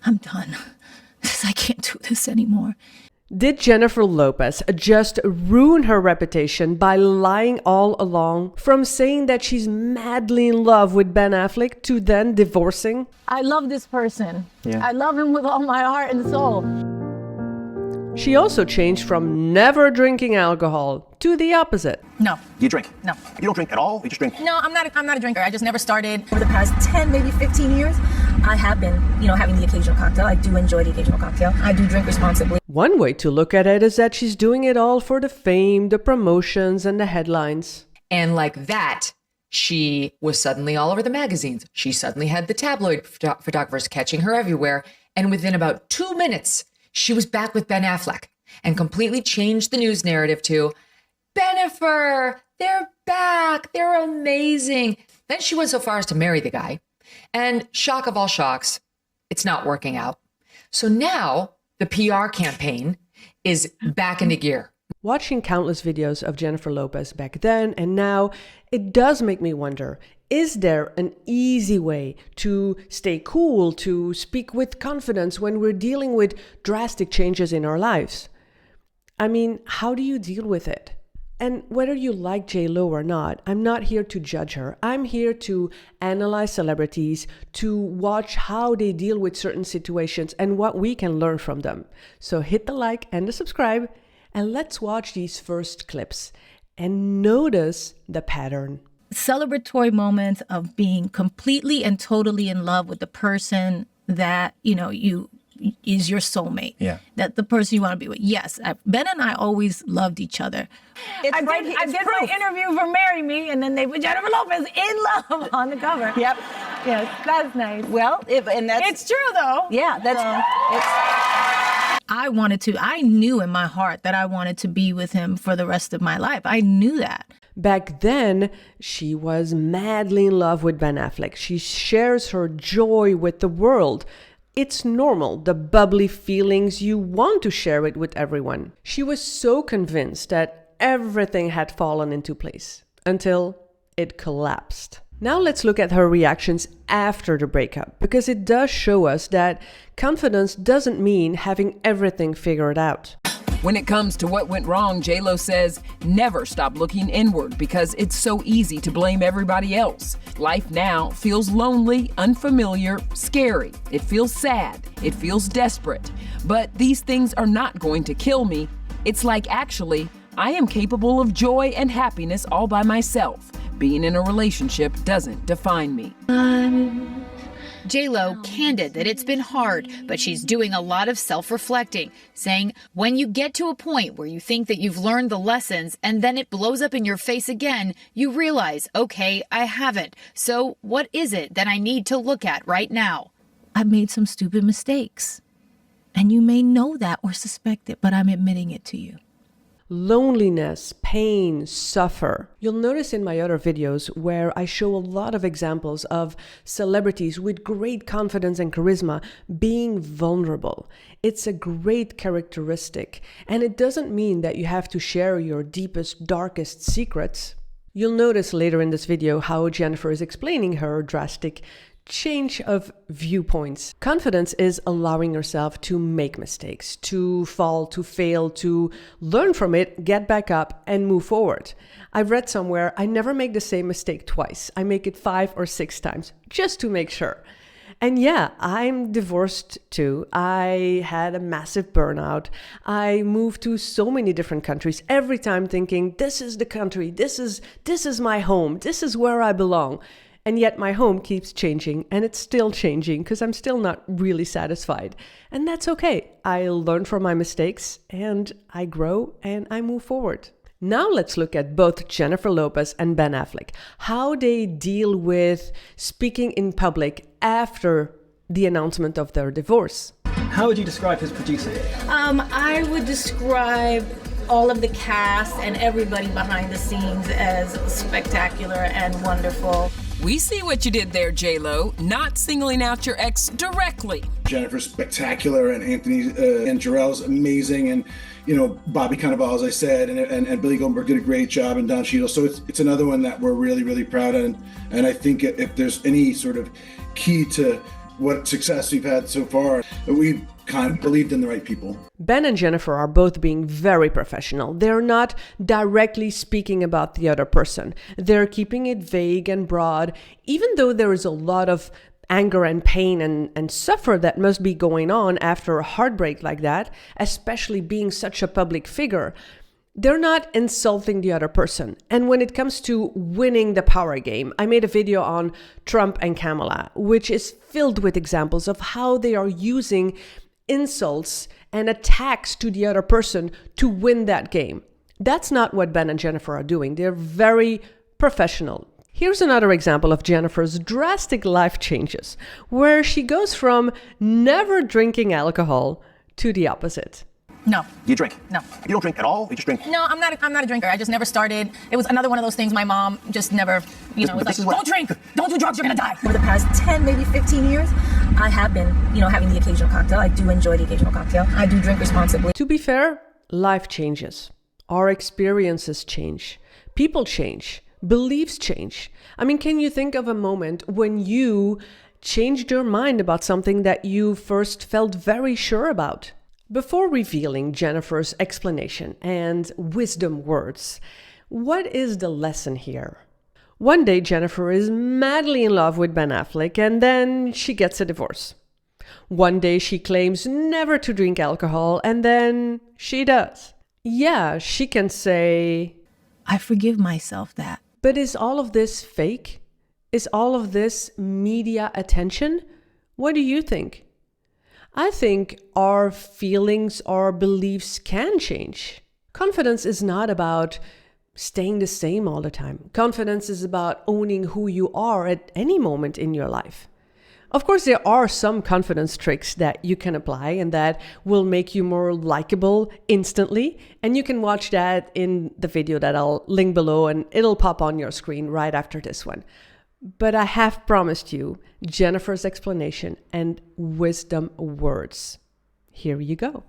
I'm done. I can't do this anymore. Did Jennifer Lopez just ruin her reputation by lying all along, from saying that she's madly in love with Ben Affleck to then divorcing? I love this person. Yeah. I love him with all my heart and soul. She also changed from never drinking alcohol to the opposite. No. You drink? No. You don't drink at all? You just drink? No, I'm not a drinker. I just never started. For the past 10, maybe 15 years, I have been, having the occasional cocktail. I do enjoy the occasional cocktail. I do drink responsibly. One way to look at it is that she's doing it all for the fame, the promotions, and the headlines. And like that, she was suddenly all over the magazines. She suddenly had the tabloid photographers catching her everywhere. And within about 2 minutes, she was back with Ben Affleck and completely changed the news narrative to, Bennifer, they're back, they're amazing. Then she went so far as to marry the guy. And shock of all shocks, it's not working out. So now the PR campaign is back into gear. Watching countless videos of Jennifer Lopez back then and now, it does make me wonder, is there an easy way to stay cool, to speak with confidence when we're dealing with drastic changes in our lives? I mean, how do you deal with it? And whether you like J.Lo or not, I'm not here to judge her. I'm here to analyze celebrities, to watch how they deal with certain situations and what we can learn from them. So hit the like and the subscribe, and let's watch these first clips and notice the pattern. Celebratory moments of being completely and totally in love with the person that, you is your soulmate. Yeah. That the person you want to be with. Yes. Ben and I always loved each other. I did my interview for Marry Me, and then they put Jennifer Lopez in love on the cover. Yep. Yes, that's nice. Well, It's true, though. Yeah, I knew in my heart that I wanted to be with him for the rest of my life. I knew that. Back then, she was madly in love with Ben Affleck. She shares her joy with the world. It's normal, the bubbly feelings, you want to share it with everyone. She was so convinced that everything had fallen into place until it collapsed. Now let's look at her reactions after the breakup, because it does show us that confidence doesn't mean having everything figured out. When it comes to what went wrong, J.Lo says, never stop looking inward because it's so easy to blame everybody else. Life now feels lonely, unfamiliar, scary. It feels sad. It feels desperate. But these things are not going to kill me. It's like, actually, I am capable of joy and happiness all by myself. Being in a relationship doesn't define me. J.Lo candid that it's been hard, but she's doing a lot of self-reflecting, saying when you get to a point where you think that you've learned the lessons and then it blows up in your face again, you realize, okay, I haven't. So what is it that I need to look at right now? I made some stupid mistakes. And you may know that or suspect it, but I'm admitting it to you. Loneliness, pain, suffer. You'll notice in my other videos where I show a lot of examples of celebrities with great confidence and charisma being vulnerable. It's a great characteristic, and it doesn't mean that you have to share your deepest, darkest secrets. You'll notice later in this video how Jennifer is explaining her drastic change of viewpoints. Confidence is allowing yourself to make mistakes, to fall, to fail, to learn from it, get back up, and move forward. I've read somewhere, I never make the same mistake twice. I make it 5 or 6 times, just to make sure. And yeah, I'm divorced too. I had a massive burnout. I moved to so many different countries, every time thinking, this is the country, this is my home, this is where I belong. And yet my home keeps changing, and it's still changing because I'm still not really satisfied. And that's okay. I learn from my mistakes, and I grow, and I move forward. Now let's look at both Jennifer Lopez and Ben Affleck, how they deal with speaking in public after the announcement of their divorce. How would you describe his producing? I would describe all of the cast and everybody behind the scenes as spectacular and wonderful. We see what you did there, J.Lo, not singling out your ex directly. Jennifer's spectacular, and Anthony and Jarrell's amazing, and Bobby Cannavale, as I said, and Billy Goldberg did a great job, and Don Cheadle. So it's another one that we're really, really proud of, and I think if there's any sort of key to what success we've had so far, we kind of believed in the right people. Ben and Jennifer are both being very professional. They're not directly speaking about the other person. They're keeping it vague and broad, even though there is a lot of anger and pain and suffer that must be going on after a heartbreak like that, especially being such a public figure. They're not insulting the other person. And when it comes to winning the power game, I made a video on Trump and Kamala, which is filled with examples of how they are using insults and attacks to the other person to win that game. That's not what Ben and Jennifer are doing. They're very professional. Here's another example of Jennifer's drastic life changes, where she goes from never drinking alcohol to the opposite. No. You drink? No. You don't drink at all? You just drink? No, I'm not a drinker. I just never started. It was another one of those things my mom just never, was like, don't drink, don't do drugs, you're gonna die. For the past 10, maybe 15 years, I have been, having the occasional cocktail. I do enjoy the occasional cocktail. I do drink responsibly. To be fair, life changes. Our experiences change. People change. Beliefs change. I mean, can you think of a moment when you changed your mind about something that you first felt very sure about? Before revealing Jennifer's explanation and wisdom words, what is the lesson here? One day, Jennifer is madly in love with Ben Affleck, and then she gets a divorce. One day, she claims never to drink alcohol, and then she does. Yeah, she can say, I forgive myself that. But is all of this fake? Is all of this media attention? What do you think? I think our feelings, our beliefs can change. Confidence is not about staying the same all the time. Confidence is about owning who you are at any moment in your life. Of course, there are some confidence tricks that you can apply and that will make you more likable instantly. And you can watch that in the video that I'll link below, and it'll pop on your screen right after this one. But I have promised you Jennifer's explanation and wisdom words. Here you go.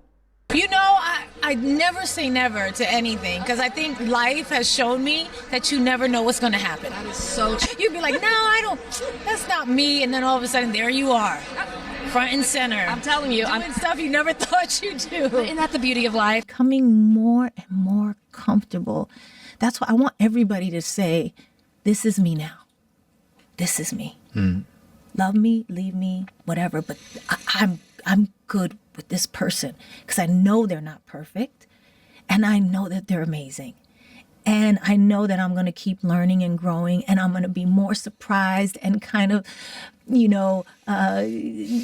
I never say never to anything, because I think life has shown me that you never know what's going to happen. That is so true. You'd be like, no, I don't, that's not me. And then all of a sudden, there you are, front and center. I'm telling you, doing stuff you never thought you'd do. Isn't that the beauty of life? Becoming more and more comfortable. That's why I want everybody to say, this is me now. This is me. Love me, leave me, whatever. But I'm good with this person because I know they're not perfect, and I know that they're amazing. And I know that I'm going to keep learning and growing, and I'm going to be more surprised and kind of,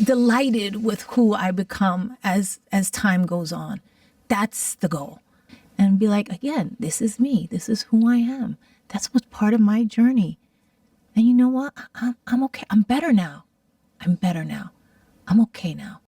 delighted with who I become as time goes on. That's the goal. And be like, again, this is me. This is who I am. That's what's part of my journey. And you know what? I'm okay. I'm better now. I'm okay now.